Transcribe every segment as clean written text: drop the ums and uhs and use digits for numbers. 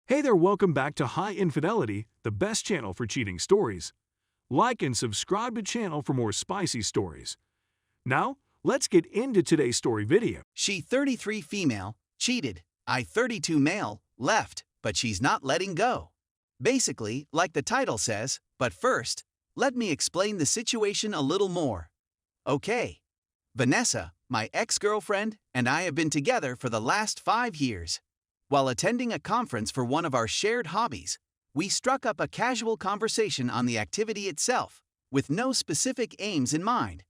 Hey there, welcome back to High Infidelity, the best channel for cheating stories. Like and subscribe to channel for more spicy stories. Now, let's get into today's story video. She 33 female, cheated. I 32 male, left, but she's not letting go. Basically, like the title says, but first, let me explain the situation a little more. Okay. Vanessa, my ex-girlfriend, and I have been together for the last 5 years. While attending a conference for one of our shared hobbies, we struck up a casual conversation on the activity itself, with no specific aims in mind.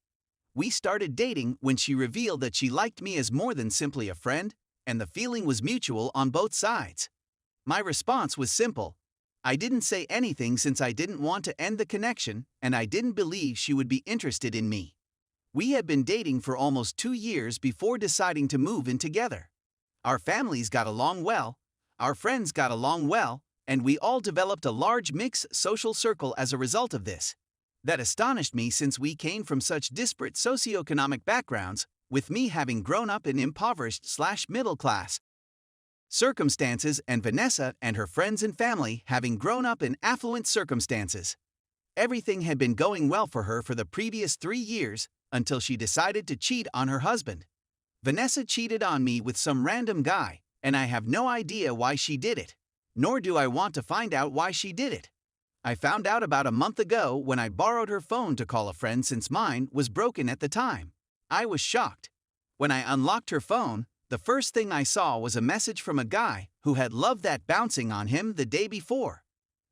We started dating when she revealed that she liked me as more than simply a friend, and the feeling was mutual on both sides. My response was simple. I didn't say anything since I didn't want to end the connection, and I didn't believe she would be interested in me. We had been dating for almost 2 years before deciding to move in together. Our families got along well, our friends got along well, and we all developed a large mixed social circle as a result of this. That astonished me since we came from such disparate socioeconomic backgrounds, with me having grown up in impoverished/middle class circumstances and Vanessa and her friends and family having grown up in affluent circumstances. Everything had been going well for her for the previous 3 years until she decided to cheat on her husband. Vanessa cheated on me with some random guy, and I have no idea why she did it, nor do I want to find out why she did it. I found out about a month ago when I borrowed her phone to call a friend since mine was broken at the time. I was shocked. When I unlocked her phone, the first thing I saw was a message from a guy who had loved that bouncing on him the day before.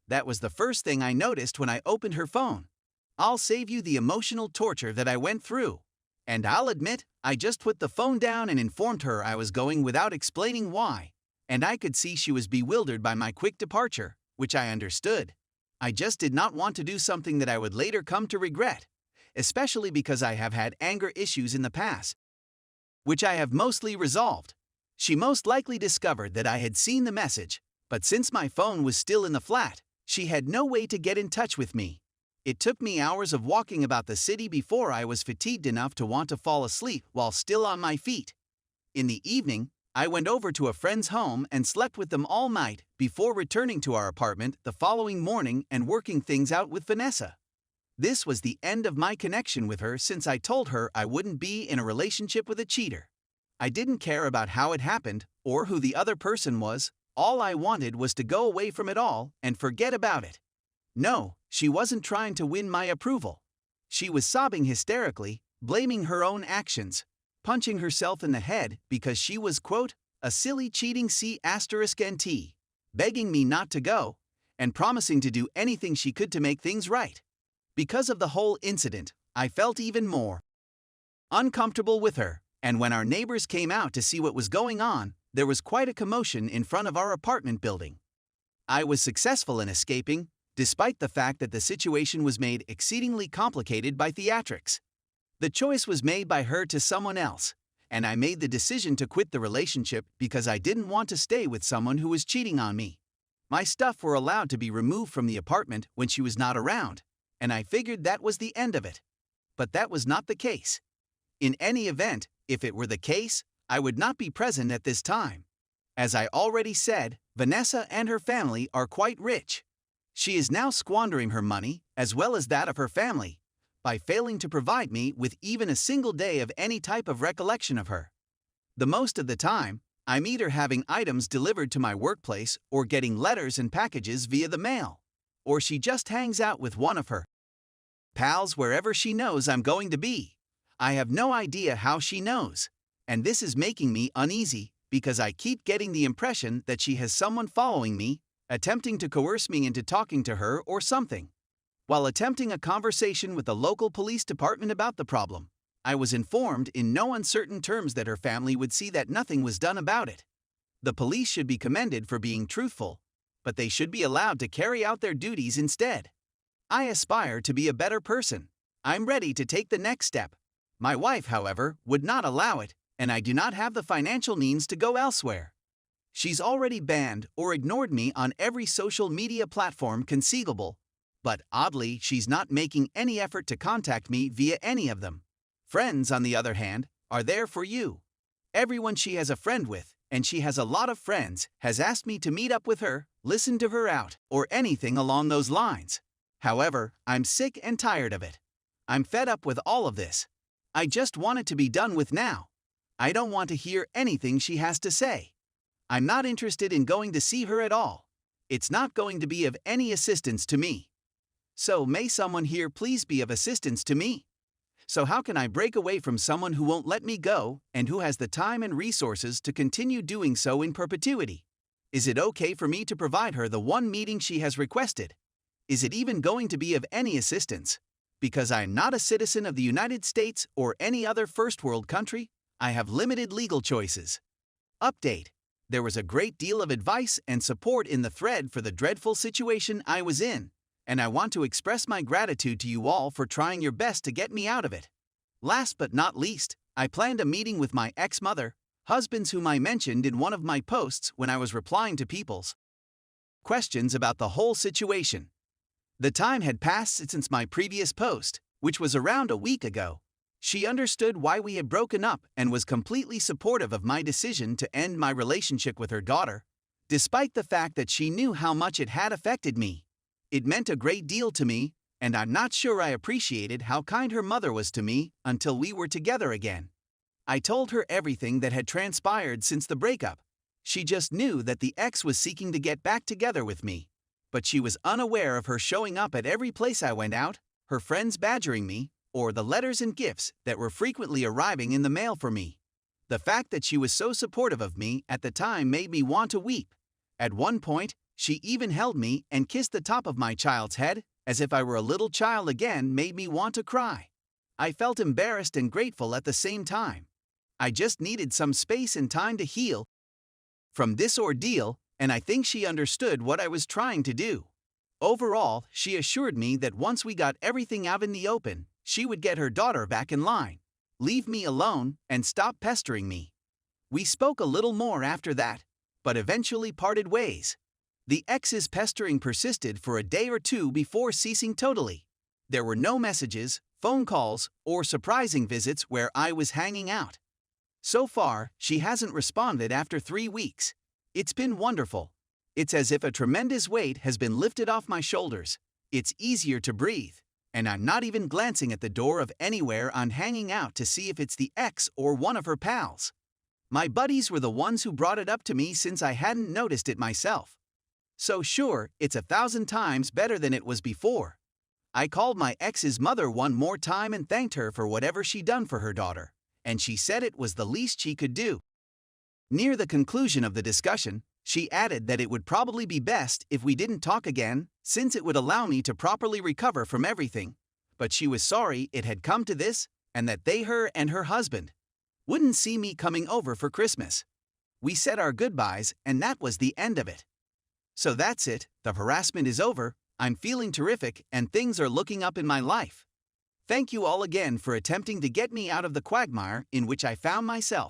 That was the first thing I noticed when I opened her phone. I'll save you the emotional torture that I went through. And I'll admit, I just put the phone down and informed her I was going without explaining why. And I could see she was bewildered by my quick departure, which I understood. I just did not want to do something that I would later come to regret, especially because I have had anger issues in the past, which I have mostly resolved. She most likely discovered that I had seen the message, but since my phone was still in the flat, she had no way to get in touch with me. It took me hours of walking about the city before I was fatigued enough to want to fall asleep while still on my feet. In the evening, I went over to a friend's home and slept with them all night before returning to our apartment the following morning and working things out with Vanessa. This was the end of my connection with her since I told her I wouldn't be in a relationship with a cheater. I didn't care about how it happened or who the other person was. All I wanted was to go away from it all and forget about it. No, she wasn't trying to win my approval. She was sobbing hysterically, blaming her own actions, punching herself in the head because she was, quote, a silly cheating C*NT, begging me not to go, and promising to do anything she could to make things right. Because of the whole incident, I felt even more uncomfortable with her, and when our neighbors came out to see what was going on, there was quite a commotion in front of our apartment building. I was successful in escaping, despite the fact that the situation was made exceedingly complicated by theatrics. The choice was made by her to someone else, and I made the decision to quit the relationship because I didn't want to stay with someone who was cheating on me. My stuff were allowed to be removed from the apartment when she was not around, and I figured that was the end of it. But that was not the case. In any event, if it were the case, I would not be present at this time. As I already said, Vanessa and her family are quite rich. She is now squandering her money, as well as that of her family, by failing to provide me with even a single day of any type of recollection of her. The most of the time, I'm either having items delivered to my workplace or getting letters and packages via the mail, or she just hangs out with one of her pals wherever she knows I'm going to be. I have no idea how she knows, and this is making me uneasy because I keep getting the impression that she has someone following me, attempting to coerce me into talking to her or something. While attempting a conversation with the local police department about the problem, I was informed in no uncertain terms that her family would see that nothing was done about it. The police should be commended for being truthful, but they should be allowed to carry out their duties instead. I aspire to be a better person. I'm ready to take the next step. My wife, however, would not allow it, and I do not have the financial means to go elsewhere. She's already banned or ignored me on every social media platform conceivable, but oddly, she's not making any effort to contact me via any of them. Friends, on the other hand, are there for you. Everyone she has a friend with, and she has a lot of friends, has asked me to meet up with her, listen to her out, or anything along those lines. However, I'm sick and tired of it. I'm fed up with all of this. I just want it to be done with now. I don't want to hear anything she has to say. I'm not interested in going to see her at all. It's not going to be of any assistance to me. So may someone here please be of assistance to me? So how can I break away from someone who won't let me go and who has the time and resources to continue doing so in perpetuity? Is it okay for me to provide her the one meeting she has requested? Is it even going to be of any assistance? Because I am not a citizen of the United States or any other first world country, I have limited legal choices. Update. There was a great deal of advice and support in the thread for the dreadful situation I was in, and I want to express my gratitude to you all for trying your best to get me out of it. Last but not least, I planned a meeting with my ex-mother, husbands whom I mentioned in one of my posts when I was replying to people's questions about the whole situation. The time had passed since my previous post, which was around a week ago. She understood why we had broken up and was completely supportive of my decision to end my relationship with her daughter, despite the fact that she knew how much it had affected me. It meant a great deal to me, and I'm not sure I appreciated how kind her mother was to me until we were together again. I told her everything that had transpired since the breakup. She just knew that the ex was seeking to get back together with me, but she was unaware of her showing up at every place I went out, her friends badgering me, or the letters and gifts that were frequently arriving in the mail for me. The fact that she was so supportive of me at the time made me want to weep. At one point, she even held me and kissed the top of my child's head, as if I were a little child again, made me want to cry. I felt embarrassed and grateful at the same time. I just needed some space and time to heal from this ordeal, and I think she understood what I was trying to do. Overall, she assured me that once we got everything out in the open, she would get her daughter back in line, leave me alone, and stop pestering me. We spoke a little more after that, but eventually parted ways. The ex's pestering persisted for a day or two before ceasing totally. There were no messages, phone calls, or surprising visits where I was hanging out. So far, she hasn't responded after 3 weeks. It's been wonderful. It's as if a tremendous weight has been lifted off my shoulders. It's easier to breathe, and I'm not even glancing at the door of anywhere I'm hanging out to see if it's the ex or one of her pals. My buddies were the ones who brought it up to me since I hadn't noticed it myself. So sure, it's 1,000 times better than it was before. I called my ex's mother one more time and thanked her for whatever she done for her daughter, and she said it was the least she could do. Near the conclusion of the discussion, she added that it would probably be best if we didn't talk again, since it would allow me to properly recover from everything. But she was sorry it had come to this, and that her and her husband wouldn't see me coming over for Christmas. We said our goodbyes, and that was the end of it. So that's it, the harassment is over, I'm feeling terrific, and things are looking up in my life. Thank you all again for attempting to get me out of the quagmire in which I found myself.